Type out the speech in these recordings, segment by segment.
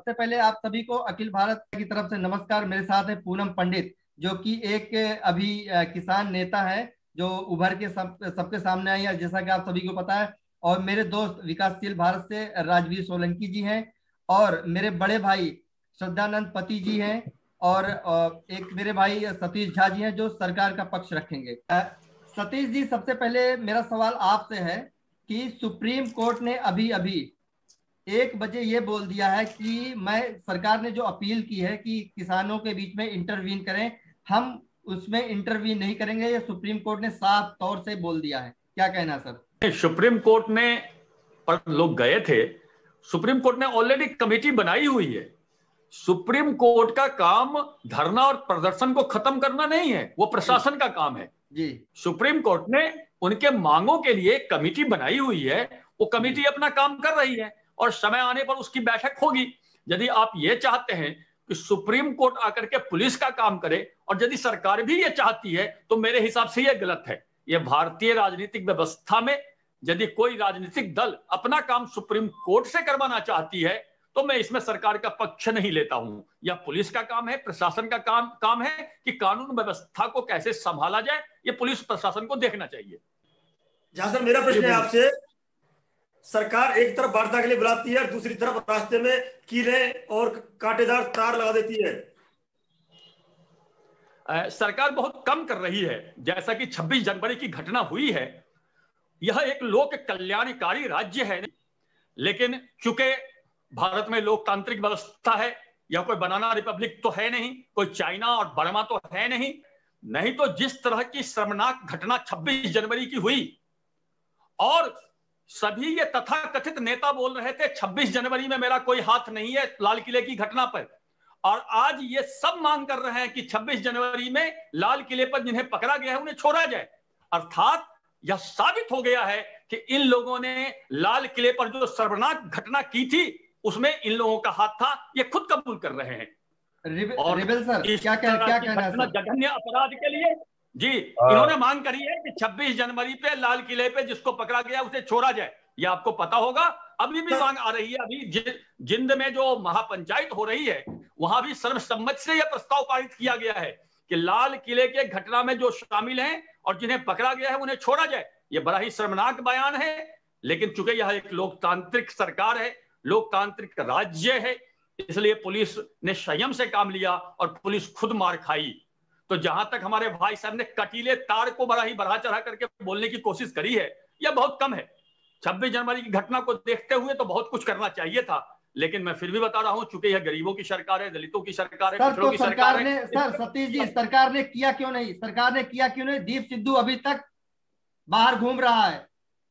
सबसे पहले आप सभी को अखिल भारत की तरफ से नमस्कार। मेरे साथ है पूनम पंडित, जो कि एक अभी किसान नेता है, जो उभर के सबके सामने आई है, जैसा कि आप सभी को पता है। और मेरे दोस्त विकासशील भारत से राजवीर सोलंकी जी हैं, और मेरे बड़े भाई श्रद्धानंद पति जी हैं, और एक मेरे भाई सतीश झा जी हैं, जो सरकार का पक्ष रखेंगे। सतीश जी, सबसे पहले मेरा सवाल आपसे है कि सुप्रीम कोर्ट ने अभी अभी 1 बजे ये बोल दिया है कि मैं सरकार ने जो अपील की है कि किसानों के बीच में इंटरवीन करें, हम उसमें इंटरवीन नहीं करेंगे। ये सुप्रीम कोर्ट ने साफ तौर से बोल दिया है। क्या कहना सर? सुप्रीम कोर्ट में पर लोग गए थे। सुप्रीम कोर्ट ने ऑलरेडी कमेटी बनाई हुई है। सुप्रीम कोर्ट का काम धरना और प्रदर्शन को खत्म करना नहीं है, वो प्रशासन का काम है जी। सुप्रीम कोर्ट ने उनके मांगों के लिए कमेटी बनाई हुई है, वो कमेटी अपना काम कर रही है और समय आने पर उसकी बैठक होगी। यदि आप ये चाहते हैं कि सुप्रीम कोर्ट आकर के पुलिस का काम करे, और यदि सरकार भी ये चाहती है, तो मेरे हिसाब से ये गलत है। ये भारतीय राजनीतिक व्यवस्था में यदि कोई राजनीतिक दल अपना काम सुप्रीम कोर्ट से करवाना चाहती है, तो मैं इसमें सरकार का पक्ष नहीं लेता हूं। यह पुलिस का काम है, प्रशासन का काम है कि कानून व्यवस्था को कैसे संभाला जाए, ये पुलिस प्रशासन को देखना चाहिए। जहां सर मेरा प्रश्न है आपसे, सरकार एक तरफ वार्ता के लिए बुलाती है, दूसरी तरफ रास्ते में कीले और कांटेदार तार लगा देती है। सरकार बहुत कम कर रही है। जैसा कि 26 जनवरी की घटना हुई है, यह एक लोक कल्याणकारी राज्य है, लेकिन चूंकि भारत में लोकतांत्रिक व्यवस्था है, यह कोई बनाना रिपब्लिक तो है नहीं, कोई चाइना और बर्मा तो है नहीं। नहीं तो जिस तरह की शर्मनाक घटना 26 जनवरी की हुई, और सभी ये तथाकथित नेता बोल रहे थे 26 जनवरी में मेरा कोई हाथ नहीं है लाल किले की घटना पर, और आज ये सब मांग कर रहे हैं कि 26 जनवरी में लाल किले पर जिन्हें पकड़ा गया है उन्हें छोड़ा जाए। अर्थात यह साबित हो गया है कि इन लोगों ने लाल किले पर जो शर्मनाक घटना की थी उसमें इन लोगों का हाथ था, ये खुद कबूल कर रहे हैं। और रिबेल सर, क्या कहना है? जघन्य अपराध के लिए जी इन्होंने मांग करी है कि 26 जनवरी पे लाल किले पे जिसको पकड़ा गया उसे छोड़ा जाए। ये आपको पता होगा, अभी भी मांग आ रही है। अभी जिंद में जो महापंचायत हो रही है, वहां भी सर्वसम्मति से यह प्रस्ताव पारित किया गया है कि लाल किले के घटना में जो शामिल हैं और जिन्हें पकड़ा गया है उन्हें छोड़ा जाए। ये बड़ा ही शर्मनाक बयान है, लेकिन चूंकि यह एक लोकतांत्रिक सरकार है, लोकतांत्रिक राज्य है, इसलिए पुलिस ने संयम से काम लिया और पुलिस खुद मार खाई। तो जहां तक हमारे भाई साहब ने कटीले तार को बड़ा ही बढ़ा चढ़ा करके बोलने की कोशिश करी है, यह बहुत कम है। 26 जनवरी की घटना को देखते हुए तो बहुत कुछ करना चाहिए था, लेकिन मैं फिर भी बता रहा हूं, चूंकि यह गरीबों की सरकार है, दलितों की सरकार है, पिछड़ों की सरकार है। सर सतीश जी, सरकार ने किया क्यों नहीं? सरकार ने किया क्यों नहीं? दीप सिद्धू अभी तक बाहर घूम रहा है,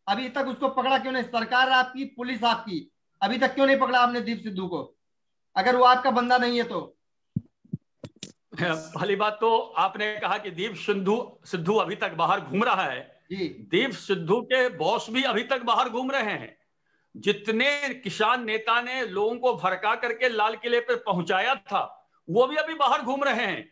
अभी तक उसको पकड़ा क्यों नहीं? सरकार आपकी, पुलिस आपकी, अभी तक क्यों नहीं पकड़ा आपने दीप सिद्धू को, अगर वो आपका बंदा नहीं है तो? पहली बात तो आपने कहा कि दीप सिद्धू अभी तक बाहर घूम रहा है जी। दीप सिद्धू के बॉस भी अभी तक बाहर घूम रहे हैं। जितने किसान नेता ने लोगों को भड़का करके लाल किले पर पहुंचाया था, वो भी अभी बाहर घूम रहे हैं।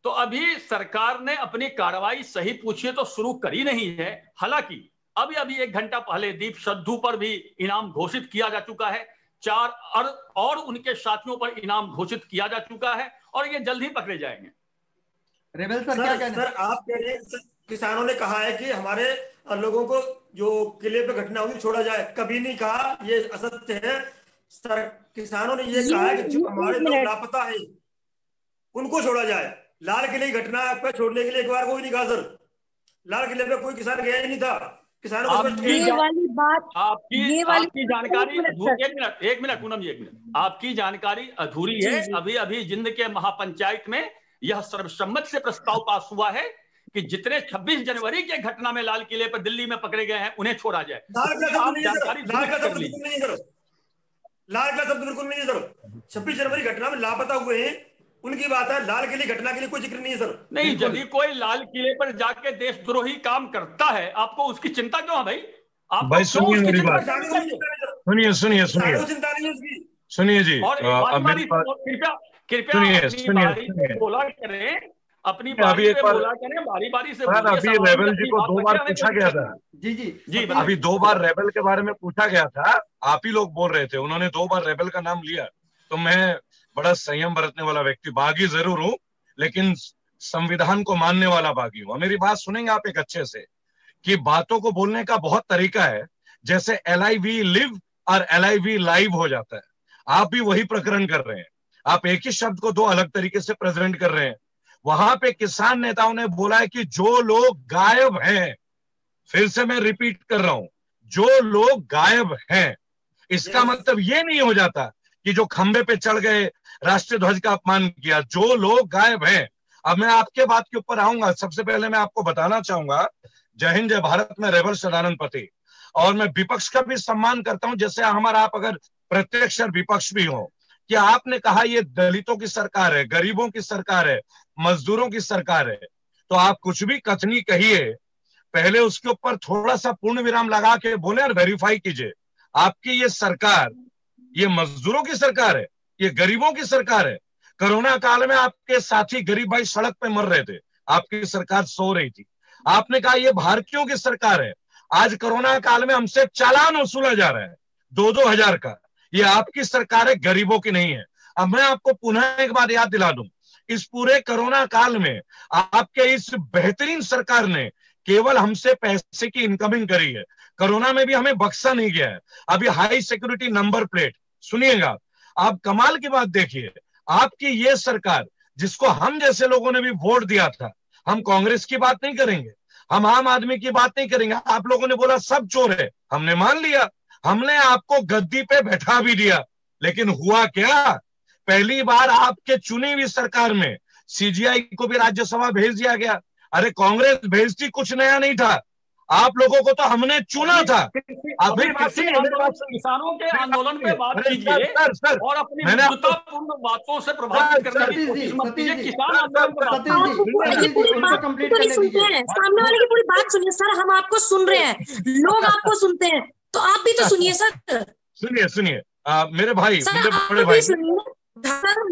तो अभी सरकार ने अपनी कार्रवाई सही पूछिए तो शुरू करी नहीं है। हालांकि अभी 1 घंटा पहले दीप सिद्धू पर भी इनाम घोषित किया जा चुका है, 4 और उनके साथियों पर इनाम घोषित किया जा चुका है, और ये जल्द ही पकड़े जाएंगे। रेबेल सर, क्या कहना? सर आप कह रहे हैं किसानों ने कहा है कि हमारे लोगों को जो किले पे घटना हुई छोड़ा जाए, कभी नहीं कहा, ये असत्य है सर। किसानों ने ये कहा है कि जो हमारे लोग लापता है उनको छोड़ा जाए। लाल किले की घटना पे छोड़ने के लिए एक बार कोई नहीं कहा सर, लाल किले पे कोई किसान गया ही नहीं था। किसानों को ये वाली बात आपकी जानकारी एक मिनट पूनम जी, 1 मिनट, आपकी जानकारी अधूरी है। अभी जिंद के महापंचायत में यह सर्वसम्मति से प्रस्ताव पास हुआ है कि जितने 26 जनवरी के घटना में लाल किले पर दिल्ली में पकड़े गए हैं उन्हें छोड़ा जाए। लाल किला शब्द बिल्कुल नहीं है सर। 26 जनवरी घटना में लापता हुए हैं उनकी बात है, लाल किले घटना के लिए कोई जिक्र नहीं है सर। नहीं, यदि कोई लाल किले पर जाके देशद्रोही काम करता है, आपको उसकी चिंता क्यों है भाई? आप भाई सुनिए मेरी बात, सुनिए सुनिए जी, कृपया बोला करें, अपनी बारी पे बोला करें, बारी से। अभी रेबेल जी को 2 बार पूछा गया था। जी, अभी 2 बार रेबेल के बारे में पूछा गया था, आप ही लोग बोल रहे थे, उन्होंने 2 बार रेबेल का नाम लिया। तो मैं बड़ा संयम बरतने वाला व्यक्ति, बागी जरूर हूं लेकिन संविधान को मानने वाला बागी हूं। मेरी बात सुनेंगे आप एक अच्छे से, कि बातों को बोलने का बहुत तरीका है। जैसे LIV लिव और LIV लाइव हो जाता है, आप भी वही प्रकरण कर रहे हैं। आप एक ही शब्द को दो अलग तरीके से प्रेजेंट कर रहे हैं। वहां पे किसान नेताओं ने बोला है कि जो लोग गायब हैं, फिर से मैं रिपीट कर रहा हूं, जो लोग गायब हैं, इसका मतलब ये नहीं हो जाता कि जो खंबे पे चढ़ गए राष्ट्रीय ध्वज का अपमान किया। जो लोग गायब हैं, अब मैं आपके बात के ऊपर आऊंगा। सबसे पहले मैं आपको बताना चाहूंगा, जय हिंद जय भारत में रेवल सदानंद पति, और मैं विपक्ष का भी सम्मान करता हूं, जैसे हमारा आप अगर प्रत्यक्ष और विपक्ष भी हो, कि आपने कहा ये दलितों की सरकार है, गरीबों की सरकार है, मजदूरों की सरकार है, तो आप कुछ भी कथनी कहिए, पहले उसके ऊपर थोड़ा सा पूर्ण विराम लगा के बोले और वेरीफाई कीजिए। आपकी ये सरकार, ये मजदूरों की सरकार है, ये गरीबों की सरकार है। कोरोना काल में आपके साथी गरीब भाई सड़क पे मर रहे थे, आपकी सरकार सो रही थी। आपने कहा ये भारतीयों की सरकार है, आज कोरोना काल में हमसे चालान वसूला जा रहा है 2-2 हजार का। ये आपकी सरकार है, गरीबों की नहीं है। अब मैं आपको पुनः एक बात याद दिला दूं, इस पूरे कोरोना काल में आपके इस बेहतरीन सरकार ने केवल हमसे पैसे की इनकमिंग करी है। कोरोना में भी हमें बख्शा नहीं गया है। अभी हाई सिक्योरिटी नंबर प्लेट, सुनिएगा आप, कमाल की बात देखिए, आपकी ये सरकार जिसको हम जैसे लोगों ने भी वोट दिया था, हम कांग्रेस की बात नहीं करेंगे, हम आम आदमी की बात नहीं करेंगे। आप लोगों ने बोला सब चोर है, हमने मान लिया, हमने आपको गद्दी पे बैठा भी दिया, लेकिन हुआ क्या? पहली बार आपके चुनी हुई सरकार में CGI को भी राज्यसभा भेज दिया गया। अरे कांग्रेस भेजती कुछ नया नहीं था, आप लोगों को तो हमने चुना था। अभी किसानों के आंदोलन पे बात कीजिए और अपनी मुद्दापूर्ण बातों से प्रभावित करने की कोशिश मत कीजिए। किसान आंदोलन पे बात कीजिए, सामने वाले की पूरी बात सुनिए सर, हम आपको सुन रहे हैं, लोग आपको सुनते हैं, तो आप भी तो सुनिए सर। सुनिए मेरे भाई, बड़े भाई सुनिए,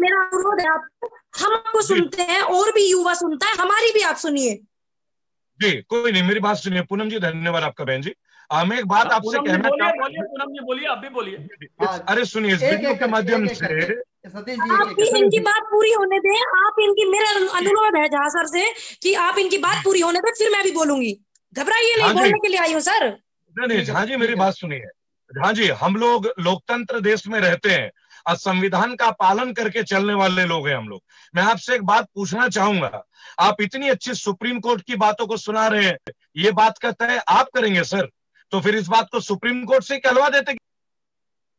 मेरा अनुरोध है आपको, हम आपको सुनते हैं और भी युवा सुनता है, हमारी भी आप सुनिए। जी कोई नहीं, मेरी बात सुनिए। पूनम जी धन्यवाद आपका बहन जी। मैं एक बात आपसे कहना चाहूंगा। पूनम जी बोलिए, आप भी बोलिए। अरे सुनिए, इस वीडियो के माध्यम से आप भी इनकी बात पूरी होने दें, आप इनकी, मेरा अनुरोध है जहाँ सर से कि आप इनकी बात पूरी होने दें, फिर मैं भी बोलूंगी। घबराइए नहीं, बोलने के लिए आई हूँ सर। नहीं हाँ जी, मेरी बात सुनिए। हाँ जी, हम लोग लोकतंत्र देश में रहते हैं और संविधान का पालन करके चलने वाले लोग हैं हम लोग। मैं आपसे एक बात पूछना चाहूंगा, आप इतनी अच्छी सुप्रीम कोर्ट की बातों को सुना रहे हैं, ये बात का तय आप करेंगे सर, तो फिर इस बात को सुप्रीम कोर्ट से कहलवा देते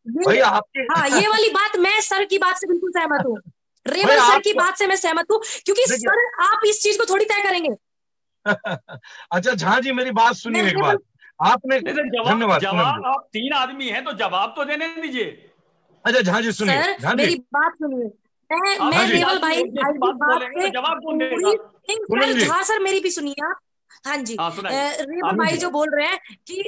भाई आपके। हाँ, ये वाली बात मैं सर की बात से बिल्कुल सहमत हूँ, रेवल सर की बात से मैं सहमत हूँ, क्योंकि सर आप इस चीज को थोड़ी तय करेंगे। अच्छा झा जी, मेरी बात सुनिए एक बात, आपने धन्यवाद। जवाब, आप 3 आदमी हैं तो जवाब तो देने दीजिए। अच्छा झा जी सुनिए, सर मेरी बात सुनिए, मैं रेवल भाई झा सर मेरी भी सुनिए आप। हाँ जी, रेवल भाई जो बोल रहे हैं कि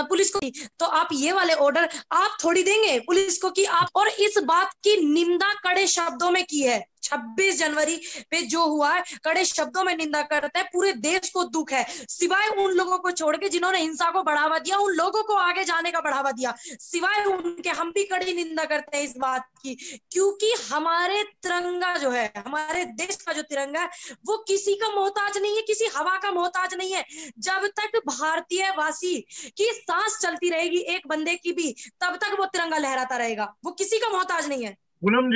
पुलिस को, तो आप ये वाले ऑर्डर आप थोड़ी देंगे पुलिस को कि आप, और इस बात की निंदा कड़े शब्दों में की है। 26 जनवरी पे जो हुआ है कड़े शब्दों में निंदा करता है, पूरे देश को दुख है, सिवाय उन लोगों को छोड़ के जिन्होंने हिंसा को बढ़ावा दिया, उन लोगों को आगे जाने का बढ़ावा दिया, सिवाय उनके हम भी कड़ी निंदा करते हैं इस बात की, क्योंकि हमारे तिरंगा जो है, हमारे देश का जो तिरंगा है, वो किसी का मोहताज नहीं है, किसी हवा का मोहताज नहीं है। जब तक भारतीय वासी की सांस चलती रहेगी एक बंदे की भी, तब तक वो तिरंगा लहराता रहेगा, वो किसी का मोहताज नहीं है। पूनम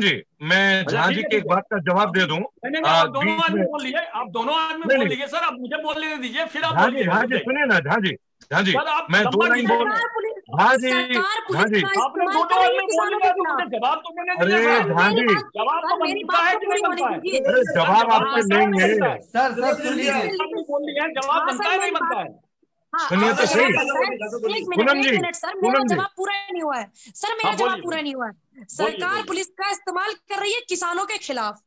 जी मैं झा जी की एक बात का जवाब दे दूं। आप दोनों आदमी बोल लीजिए, आप दोनों आदमी बोल लीजिए सर, आप मुझे बोलने दीजिए, फिर आप बोलिए। झा जी सुनिए ना, झा जी मैं 2 लाइन बोल, झा जी आपने 2 आदमी बोल दिया तो मुझे जवाब तो देने दीजिए। झा जी जवाब तो बनता है कि नहीं बनता है? अरे जवाब आपसे लेंगे सर, सुन लीजिए, बोल लिया जवाब बनता है नहीं बनता है? सुनिए तो सही पूनम जी, सर मेरा जवाब पूरा नहीं हुआ है, सर मेरा जवाब पूरा नहीं हुआ है। सरकार पुलिस का इस्तेमाल कर रही है किसानों के खिलाफ,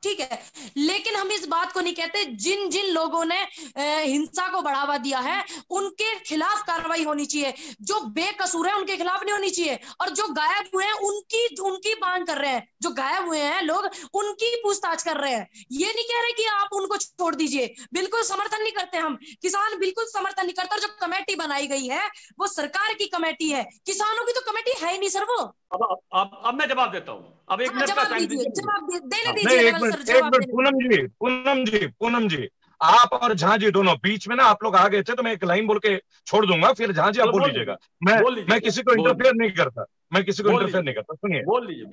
ठीक है, लेकिन हम इस बात को नहीं कहते जिन जिन लोगों ने हिंसा को बढ़ावा दिया है उनके खिलाफ कार्रवाई होनी चाहिए, जो बेकसूर है उनके खिलाफ नहीं होनी चाहिए, और जो गायब हुए हैं उनकी मांग कर रहे हैं, जो गायब हुए हैं लोग, उनकी पूछताछ कर रहे हैं। ये नहीं कह रहे कि आप उनको छोड़ दीजिए, बिल्कुल समर्थन नहीं करते हम, किसान बिल्कुल समर्थन नहीं करता। और जो कमेटी बनाई गई है वो सरकार की कमेटी है, किसानों की तो कमेटी है ही नहीं सर वो। अब मैं जवाब देता हूँ। अब एक मिनट का टाइम दीजिए, जवाब देने दीजिए। पूनम जी, आप और झा जी दोनों बीच में ना आप लोग आ गए थे, तो मैं एक लाइन बोल के छोड़ दूंगा, फिर झा जी आप बोल लीजिएगा। मैं किसी को इंटरफेयर नहीं करता, सुनिए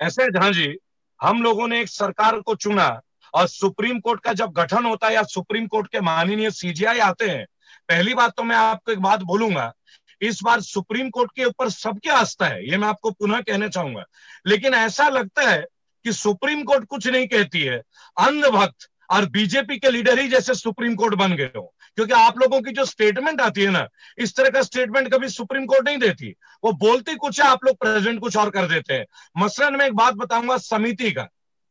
ऐसे झा जी, हम लोगों ने एक सरकार को चुना और सुप्रीम कोर्ट का जब गठन होता है या सुप्रीम कोर्ट के माननीय सीजीआई आते हैं, पहली बात तो मैं आपको एक बात बोलूंगा, इस बार सुप्रीम कोर्ट के ऊपर सबकी आस्था है, ये मैं आपको पुनः कहना चाहूंगा। लेकिन ऐसा लगता है कि सुप्रीम कोर्ट कुछ नहीं कहती है, अंधभक्त और बीजेपी के लीडर ही जैसे सुप्रीम कोर्ट बन गए हो। क्योंकि आप लोगों की जो स्टेटमेंट आती है ना, इस तरह का स्टेटमेंट कभी सुप्रीम कोर्ट नहीं देती। वो बोलती कुछ है, आप लोग प्रेजेंट कुछ और कर देते हैं। मसलन मैं एक बात बताऊंगा समिति का।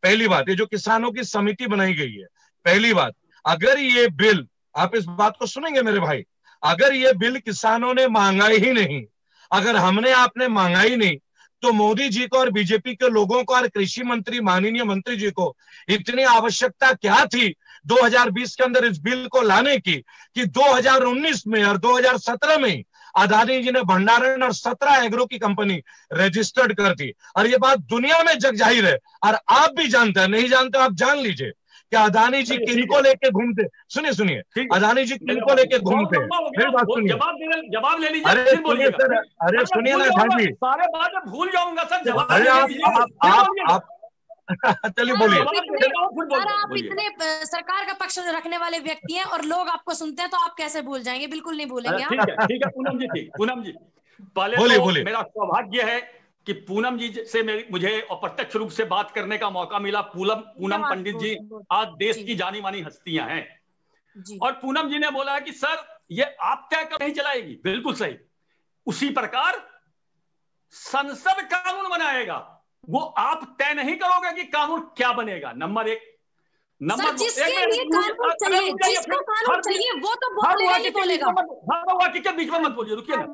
पहली बात, ये जो किसानों की समिति बनाई गई है, पहली बात, अगर ये बिल, आप इस बात को सुनेंगे मेरे भाई, अगर ये बिल किसानों ने मांगा ही नहीं, अगर हमने आपने मांगा ही नहीं, तो मोदी जी को और बीजेपी के लोगों को और कृषि मंत्री माननीय मंत्री जी को इतनी आवश्यकता क्या थी 2020 के अंदर इस बिल को लाने की, कि 2019 में और 2017 में अदानी जी ने भंडारण और 17 एग्रो की कंपनी रजिस्टर्ड कर दी। और ये बात दुनिया में जग जाहिर है, और आप भी जानते हैं, नहीं जानते आप जान लीजिए कि अदानी जी किनको लेके घूमते। सुनिए, अदानी जी किनको लेके घूमते। फिर बात सुनिए, जवाब ले लीजिए। अरे सुनिए सर, अरे सुनिए ना झा जी, सारे बात भूल जाऊंगा सर। अरे आप चलिए बोलिए। आप इतने सरकार का पक्ष रखने वाले व्यक्ति हैं और लोग आपको सुनते हैं, तो आप कैसे भूल जाएंगे? बिल्कुल नहीं भूलेंगे। ठीक है पूनम जी, पहले तो मेरा सौभाग्य है कि पूनम जी से मुझे अप्रत्यक्ष रूप से बात करने का मौका मिला। पूनम पंडित जी आज देश की जानी मानी हस्तियां हैं, और पूनम जी ने बोला कि सर ये आप तय कर नहीं चलाएगी, बिल्कुल सही। उसी प्रकार संसद कानून बनाएगा, वो आप तय नहीं करोगे कि कानून क्या बनेगा। नंबर एक। नंबर जिसके लिए कानून चाहिए, जिसको कानून चाहिए वो तो बोलेगा ही बोलेगा। हर के बीच में मत बोलिए, रुकिए ना।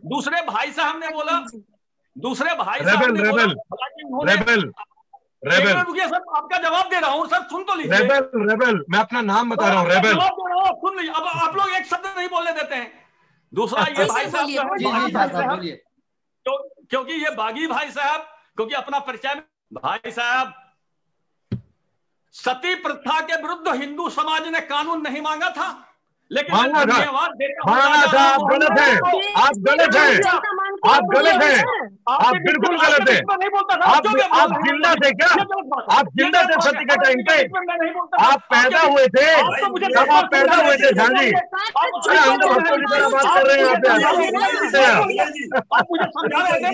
दूसरे भाई साहब ने बोला, रुकिए सर, आपका जवाब दे रहा हूँ सर, सुन तो लीजिए। रेबेल, मैं अपना नाम बता रहा हूँ, रेबेल। सुन लीजिए, अब आप लोग एक शब्द नहीं बोलने देते हैं। दूसरा ये भाई साहब, तो क्योंकि ये बागी भाई साहब, क्योंकि अपना परिचय, भाई साहब, सती प्रथा के विरुद्ध हिंदू समाज ने कानून नहीं मांगा था, लेकिन धन्यवाद मांगा था। आप गलत हैं, आप गलत हैं, आप गलत हैं, आप बिल्कुल गलत हैं। आप जिंदा थे क्या? आप जिंदा थे सती के टाइम पे? आप पैदा हुए थे? जब आप पैदा हुए थे झा जी? अंधभक्तों की तरह बात कर रहे हैं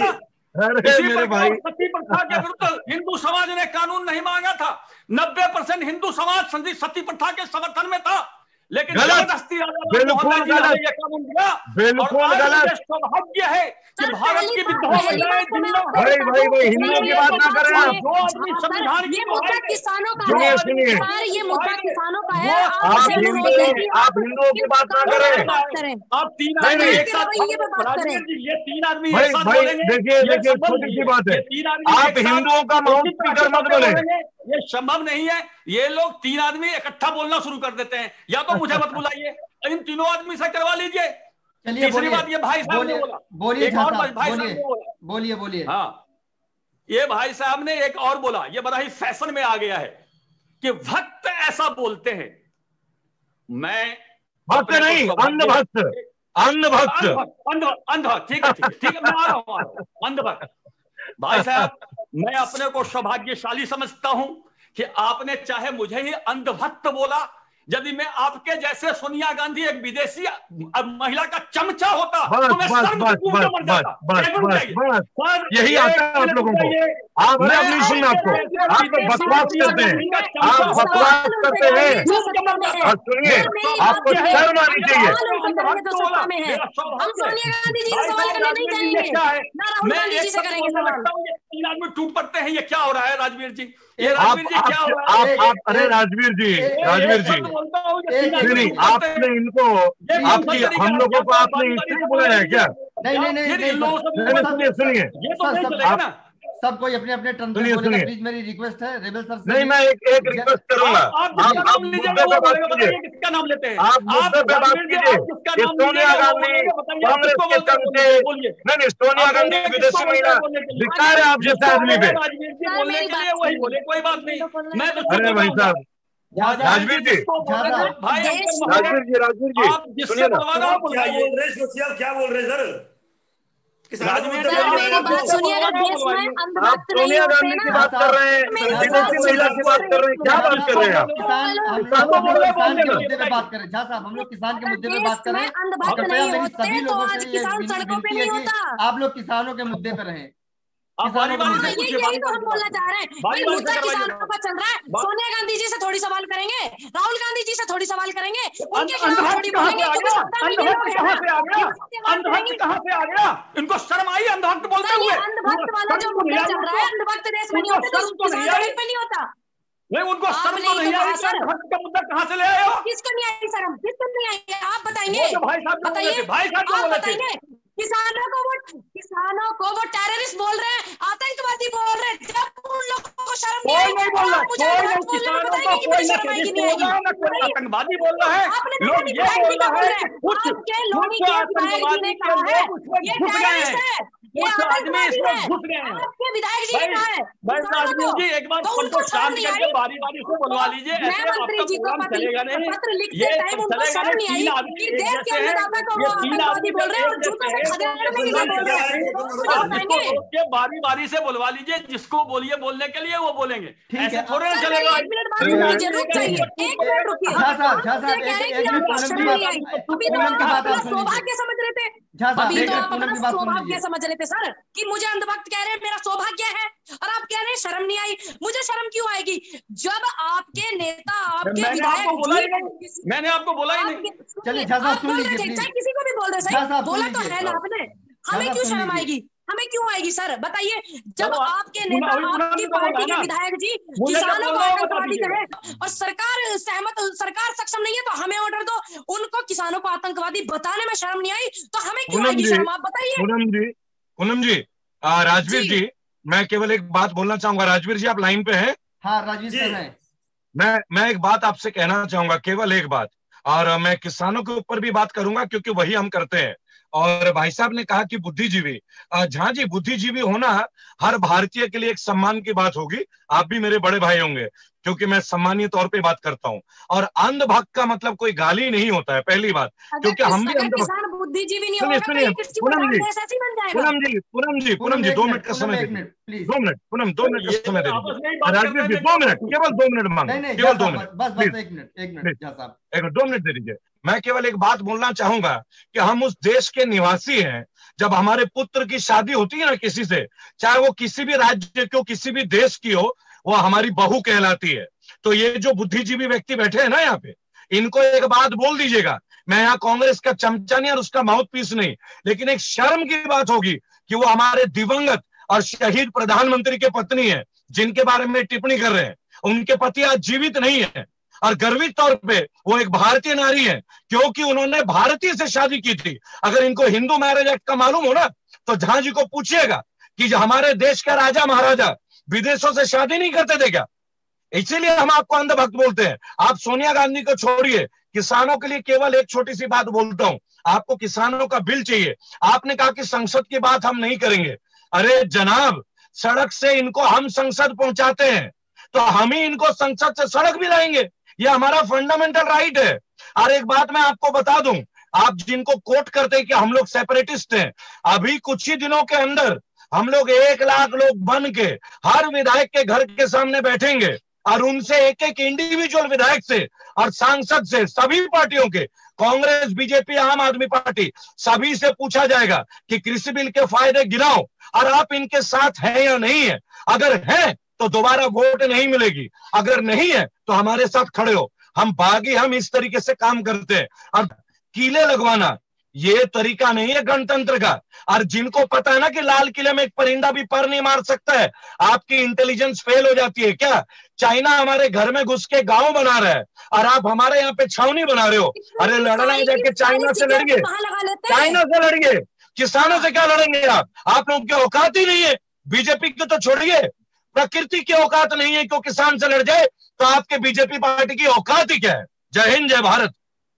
आप। अरे मेरे भाई, सती प्रथा के विरुद्ध हिंदू समाज ने कानून नहीं मांगा था। 90% हिंदू समाज सती प्रथा के समर्थन में था, लेकिन जबरदस्ती बिल्कुल गलत, बिल्कुल गलत। सौभाग्य है कि भारत की विधवा महिलाएं, भाई हिंदुओं की बात ना करें आप। संविधान की किसानों का है, सुनिए, ये मुद्दा किसानों का है। आप हिंदुओं की बात ना करें। आप तीन आदमी एक साथ, ये तीन आदमी भाई देखिए छोटी सी बात है, आप हिंदुओं का माउथ स्पीकर मत बोले, ये संभव नहीं है। ये लोग तीन आदमी इकट्ठा बोलना शुरू कर देते हैं, या तो मुझे मत बुलाइए, इन तीनों आदमी से करवा लीजिए। तीसरी बात, ये भाई साहब ने बोला, बोलिए। हाँ, ये भाई साहब ने एक और बोला, ये बड़ा ही फैशन में आ गया है कि भक्त ऐसा बोलते हैं। मैं भक्त नहीं, अंधभक्त, ठीक है, मैं आ रहा हूँ, अंधभक्त। भाई साहब, मैं अपने को सौभाग्यशाली समझता हूं कि आपने चाहे मुझे ही अंधभक्त बोला। यदि मैं आपके जैसे सोनिया गांधी एक विदेशी महिला का चमचा होता तो मैं मर जाता। यही आता है आप लोगों को। आप नहीं सुनना, आपको आप बकवास करते हैं, आप बकवास करते हैं। और सुनिए, आपको शर्म आनी चाहिए। तीन आदमी टूट पड़ते हैं, ये क्या हो रहा है राजवीर जी? क्या हो रहा है? अरे राजवीर जी नहीं, आपने इनको, आपकी हम लोगों को आपने इसलिए बुलाया है क्या? नहीं, सुनिए, ये तो नहीं चलेगा ना। सब कोई अपने अपने टर्न पे बोलेगा। प्लीज मेरी रिक्वेस्ट है रेबल सर से। नहीं, मैं एक रिक्वेस्ट करूंगा, आप मुद्दे पे बात कीजिए, किसका नाम लेते हैं आप मुद्दे पे बात कीजिए। सोनिया गांधी कांग्रेस के चमचे, नहीं सोनिया गांधी विदेशी महिला धिक्कार है आप जैसे आदमी पे। बोलने के लिए वही बोले, कोई बात नहीं। मैं अरे भाई साहब, राजवीर जी, भाई राजवीर जी आप जिससे बोलवाना आप बुलाइए। क्या बोल रहे सर? मेरी बात सुनिएगा, देश में अंधभक्त नहीं सोनिया होते गांधी की ना। बात कर रहे हैं, विदेशी महिला की बात कर रहे हैं, क्या बात कर रहे हैं आप? किसान के मुद्दे पे बात करें। झा साहब, हम लोग किसान के मुद्दे पे बात करें। कृपया मेरी सभी लोगों से ये विनती है कि आप लोग किसानों के मुद्दे पे रहें। यही तो हम बोलना चाह रहे हैं। भाई मुद्दा किसानों का चल रहा है। सोनिया गांधी जी से थोड़ी सवाल करेंगे, राहुल गांधी जी से थोड़ी सवाल करेंगे, उनके खिलाफ थोड़ी बोलेंगे। अंधभक्त कहाँ से आ गया? इनको शर्म आई अंधभक्त बोलते हुए? अंधभक्त वाला जो मुद्दा चल रहा है, अंधभक्त देश में नहीं होते तो किसान जमीन पे नहीं होता। नहीं, उनको शर्म तो नहीं आई। अंधभक्त का मुद्दा कहाँ से ले आए हो? किसको नहीं आई शर्म? किसको नहीं आई? आप बताएंगे, भाई साहब बताइए, भाई साहब आप बताइए। किसानों को वो टेररिस्ट बोल रहे हैं, आतंकवादी बोल रहे हैं। जब उन लोगों को शर्म नहीं आई, नहीं बोल रहा, मुझे बताएंगे कि मुझे शर्म आएगी नहीं आएगी? कोई आतंकवादी बोल रहा है, लोग ये बोल रहा है कि कुछ आतंकवादी के लोग ये घुस गए हैं, कुछ आदमी इसमें घुस गए हैं। आपके विधायक जी ने कहा है। राजवीर जी, एक बार सबको शांत करके बारी बारी से बुलवा लीजिए। ऐसे मंत्री जी को चलेगा नहीं, पत्र लिखते टाइम उनको शर्म नहीं आई कि देश के अन्नदाता को वो आतंकवादी बोल रहे हैं और जूतों से खदेड़ने के लिए बोल रहे हैं। के बारी बारी से बुलवा लीजिए, जिसको बोलिए बोलने के लिए वो बोलेंगे। ऐसे थोड़े ना चलेगा। एक मिनट बात सुनिए, रुक जाइए, एक मिनट रुकिए। सौभाग्य समझ रहे थे, अभी तो आप अपना सौभाग्य समझ रहे थे सर कि मुझे अंधभक्त कह रहे हैं मेरा सौभाग्य है, और आप कह रहे हैं शर्म नहीं आई। मुझे शर्म क्यों आएगी जब आपके नेता, आपके विधायक, मैंने आपको बोला ही नहीं। चलिए सुन लीजिए, चाहे किसी को भी बोल रहे सही, बोला तो है ना आपने। हमें क्यों शर्म आएगी? हमें क्यों आएगी सर? बताइए। जब आपके नेता, आपकी पार्टी के विधायक जी किसानों को आतंकवादी कहे और सरकार सक्षम नहीं है तो हमें ऑर्डर दो, उनको किसानों को आतंकवादी बताने में शर्म नहीं आई तो हमें क्यों आएगी शर्म? आप बताइए। पूनम जी, राजवीर जी, मैं केवल एक बात बोलना चाहूंगा। राजवीर जी, आप लाइन पे हैं? हाँ राजवीर सर हैं। मैं एक बात आपसे कहना चाहूंगा, केवल एक बात, और मैं किसानों के ऊपर भी बात करूंगा क्योंकि वही हम करते हैं। और भाई साहब ने कहा कि बुद्धिजीवी, जहां जी बुद्धिजीवी होना हर भारतीय के लिए एक सम्मान की बात होगी। आप भी मेरे बड़े भाई होंगे क्योंकि मैं सम्मानीय तौर पे बात करता हूं। और अंधभक्त का मतलब कोई गाली नहीं होता है, पहली बात, क्योंकि हम भी अंधभक्त। बुद्धिजीवी नहीं सुनिए पूनम जी 2 मिनट का समय दीजिए, 2 मिनट पूनम, 2 मिनट का समय दीजिए। राजवीर जी 2 मिनट, केवल 2 मिनट मांग, केवल 2 मिनट, बस एक मिनट 2 मिनट दे दीजिए। मैं केवल एक बात बोलना चाहूंगा कि हम उस देश के निवासी हैं। जब हमारे पुत्र की शादी होती है ना किसी से, चाहे वो किसी भी राज्य की हो, किसी भी देश की हो, वो हमारी बहू कहलाती है। तो ये जो बुद्धिजीवी व्यक्ति बैठे हैं ना यहाँ पे, इनको एक बात बोल दीजिएगा। मैं यहाँ कांग्रेस का चमचा नहीं और उसका माउथ पीस नहीं, लेकिन एक शर्म की बात होगी कि वो हमारे दिवंगत और शहीद प्रधानमंत्री के पत्नी है जिनके बारे में टिप्पणी कर रहे हैं। उनके पति आज जीवित नहीं है और गर्वित तौर पे वो एक भारतीय नारी है क्योंकि उन्होंने भारतीय से शादी की थी। अगर इनको हिंदू मैरिज एक्ट का मालूम हो ना तो झा जी को पूछिएगा कि जो हमारे देश के राजा महाराजा विदेशों से शादी नहीं करते थे क्या? इसीलिए हम आपको अंधभक्त बोलते हैं। आप सोनिया गांधी को छोड़िए, किसानों के लिए केवल एक छोटी सी बात बोलता हूं। आपको किसानों का बिल चाहिए, आपने कहा कि संसद की बात हम नहीं करेंगे। अरे जनाब, सड़क से इनको हम संसद पहुंचाते हैं तो हम ही इनको संसद से सड़क भी लाएंगे, ये हमारा फंडामेंटल राइट है। और एक बात मैं आपको बता दूं, आप जिनको कोट करते हैं कि हम लोग सेपरेटिस्ट हैं, अभी कुछ ही दिनों के अंदर हम लोग 1 लाख लोग बन के हर विधायक के घर के सामने बैठेंगे और उनसे एक एक इंडिविजुअल विधायक से और सांसद से, सभी पार्टियों के, कांग्रेस, बीजेपी, आम आदमी पार्टी, सभी से पूछा जाएगा कि कृषि बिल के फायदे गिनाओ और आप इनके साथ हैं या नहीं है। अगर हैं तो दोबारा वोट नहीं मिलेगी, अगर नहीं है तो हमारे साथ खड़े हो। हम बागी, हम इस तरीके से काम करते हैं। और कीले लगवाना ये तरीका नहीं है गणतंत्र का। और जिनको पता है ना कि लाल किले में एक परिंदा भी पर नहीं मार सकता है, आपकी इंटेलिजेंस फेल हो जाती है क्या? चाइना हमारे घर में घुस के गांव बना रहा है और आप हमारे यहाँ पे छावनी बना रहे हो। अरे लड़ना है जाके चाइना से लड़िए, चाइना से लड़िए, किसानों से क्या लड़ेंगे आप लोगों की औकात ही नहीं है। बीजेपी की तो छोड़िए, प्रकृति की औकात नहीं है कि वो किसान से लड़ जाए, तो आपके बीजेपी पार्टी की औकात ही क्या है। जय हिंद, जय भारत।